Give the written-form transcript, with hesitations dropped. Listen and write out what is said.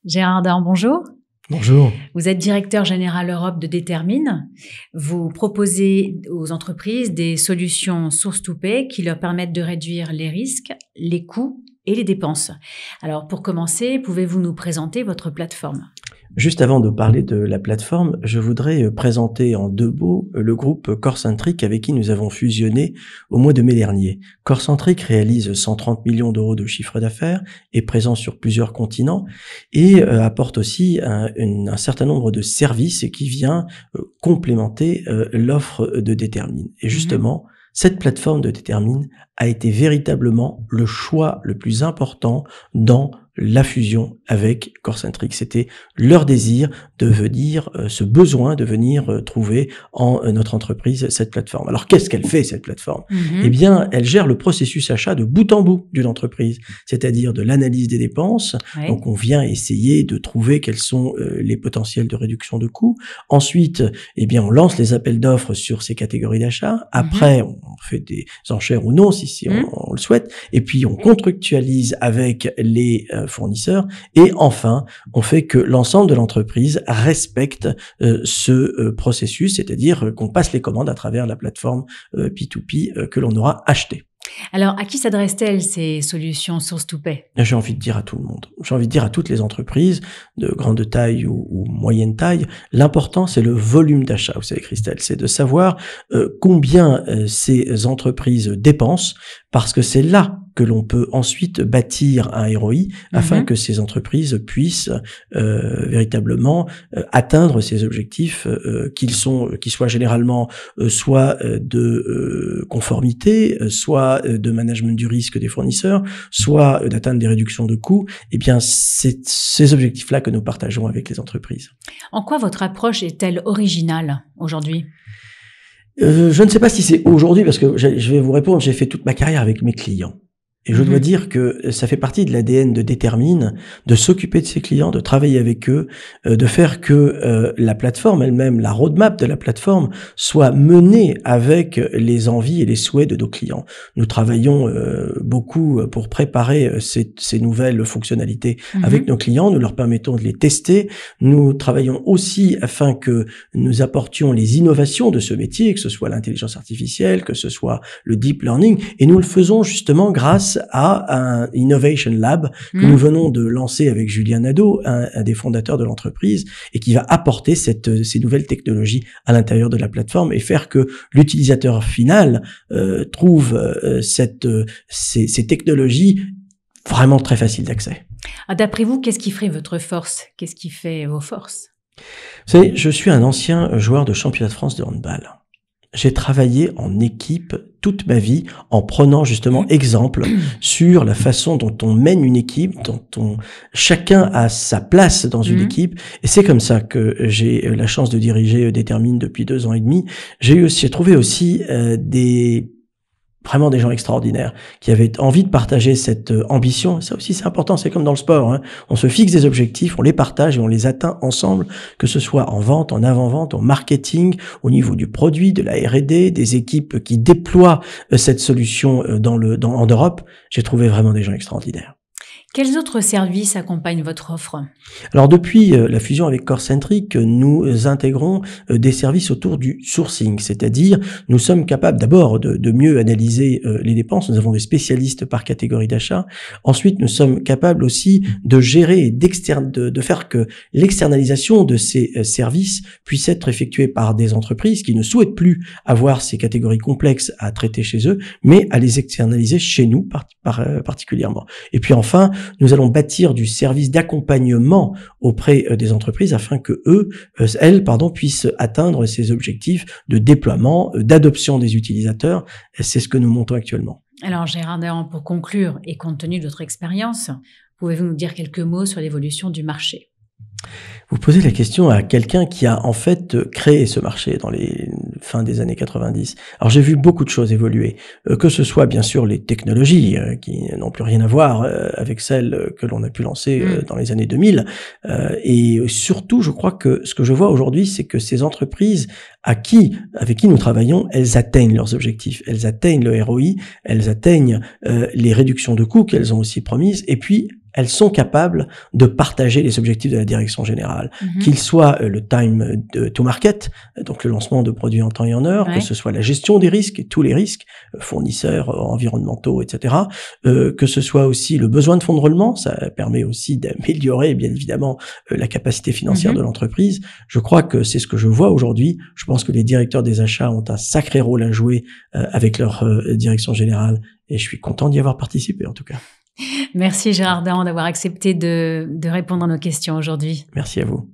Gérard Dahan, bonjour. Bonjour. Vous êtes directeur général Europe de Détermine. Vous proposez aux entreprises des solutions source to pay qui leur permettent de réduire les risques, les coûts et les dépenses. Alors, pour commencer, pouvez-vous nous présenter votre plateforme ? Juste avant de parler de la plateforme, je voudrais présenter en deux mots le groupe Corcentric avec qui nous avons fusionné au mois de mai dernier. Corcentric réalise 130 millions d'euros de chiffre d'affaires, est présent sur plusieurs continents et apporte aussi un certain nombre de services qui vient complémenter l'offre de Détermine. Et justement, cette plateforme de Détermine a été véritablement le choix le plus important dans la fusion avec Corcentric. C'était leur désir de venir, ce besoin de venir trouver en notre entreprise cette plateforme. Alors, qu'est-ce qu'elle fait, cette plateforme ? Eh bien, elle gère le processus achat de bout en bout d'une entreprise, c'est-à-dire de l'analyse des dépenses. Oui. Donc, on vient essayer de trouver quels sont les potentiels de réduction de coûts. Ensuite, eh bien, on lance les appels d'offres sur ces catégories d'achat. Après, on fait des enchères ou non, si on le souhaite. Et puis, on contractualise avec les fournisseurs. Et enfin, on fait que l'ensemble de l'entreprise respecte ce processus, c'est-à-dire qu'on passe les commandes à travers la plateforme P2P que l'on aura achetée. Alors, à qui s'adressent-elles ces solutions source to pay ? J'ai envie de dire à tout le monde. J'ai envie de dire à toutes les entreprises de grande taille ou moyenne taille. L'important, c'est le volume d'achat. Vous savez, Christelle, c'est de savoir combien ces entreprises dépensent, parce que c'est là que l'on peut ensuite bâtir un ROI afin que ces entreprises puissent véritablement atteindre ces objectifs qui soient généralement soit de conformité, soit de management du risque des fournisseurs, soit d'atteindre des réductions de coûts. Eh bien, c'est ces objectifs-là que nous partageons avec les entreprises. En quoi votre approche est-elle originale aujourd'hui ? Je ne sais pas si c'est aujourd'hui, parce que je vais vous répondre, j'ai fait toute ma carrière avec mes clients. Et je dois dire que ça fait partie de l'ADN de Détermine, de s'occuper de ses clients, de travailler avec eux, de faire que la plateforme elle-même, la roadmap de la plateforme, soit menée avec les envies et les souhaits de nos clients. Nous travaillons beaucoup pour préparer ces nouvelles fonctionnalités avec nos clients, nous leur permettons de les tester. Nous travaillons aussi afin que nous apportions les innovations de ce métier, que ce soit l'intelligence artificielle, que ce soit le deep learning, et nous le faisons justement grâce à un Innovation Lab que nous venons de lancer avec Julien Nadeau, un des fondateurs de l'entreprise, et qui va apporter ces nouvelles technologies à l'intérieur de la plateforme et faire que l'utilisateur final trouve ces technologies vraiment très faciles d'accès. D'après vous, qu'est-ce qui ferait votre force ? Qu'est-ce qui fait vos forces ? Vous savez, je suis un ancien joueur de championnat de France de handball. J'ai travaillé en équipe toute ma vie en prenant justement exemple sur la façon dont on mène une équipe, chacun a sa place dans une équipe, et c'est comme ça que j'ai la chance de diriger Détermine depuis 2 ans et demi. J'ai trouvé aussi vraiment des gens extraordinaires qui avaient envie de partager cette ambition. Ça aussi, c'est important. C'est comme dans le sport, hein. On se fixe des objectifs, on les partage et on les atteint ensemble, que ce soit en vente, en avant-vente, en marketing, au niveau du produit, de la R&D, des équipes qui déploient cette solution en Europe. J'ai trouvé vraiment des gens extraordinaires. Quels autres services accompagnent votre offre ? Alors depuis la fusion avec Corcentric, nous intégrons des services autour du sourcing, c'est-à-dire nous sommes capables d'abord de mieux analyser les dépenses, nous avons des spécialistes par catégorie d'achat. Ensuite, nous sommes capables aussi de gérer et de faire que l'externalisation de ces services puisse être effectuée par des entreprises qui ne souhaitent plus avoir ces catégories complexes à traiter chez eux, mais à les externaliser chez nous particulièrement. Et puis enfin, nous allons bâtir du service d'accompagnement auprès des entreprises afin que elles puissent atteindre ces objectifs de déploiement, d'adoption des utilisateurs. C'est ce que nous montons actuellement. Alors Gérard Dahan, pour conclure et compte tenu de votre expérience, pouvez-vous nous dire quelques mots sur l'évolution du marché ? Vous posez la question à quelqu'un qui a en fait créé ce marché dans les fins des années 90. Alors j'ai vu beaucoup de choses évoluer, que ce soit bien sûr les technologies qui n'ont plus rien à voir avec celles que l'on a pu lancer dans les années 2000, et surtout je crois que ce que je vois aujourd'hui, c'est que ces entreprises avec qui nous travaillons, elles atteignent leurs objectifs, elles atteignent le ROI, elles atteignent les réductions de coûts qu'elles ont aussi promises, et puis elles sont capables de partager les objectifs de la direction générale, qu'il soit le time to market, donc le lancement de produits en temps et en heure, que ce soit la gestion des risques, tous les risques, fournisseurs, environnementaux, etc., que ce soit aussi le besoin de fonds de roulement, ça permet aussi d'améliorer, bien évidemment, la capacité financière de l'entreprise. Je crois que c'est ce que je vois aujourd'hui. Je pense que les directeurs des achats ont un sacré rôle à jouer avec leur direction générale, et je suis content d'y avoir participé, en tout cas. Merci Gérard Dahan d'avoir accepté de répondre à nos questions aujourd'hui. Merci à vous.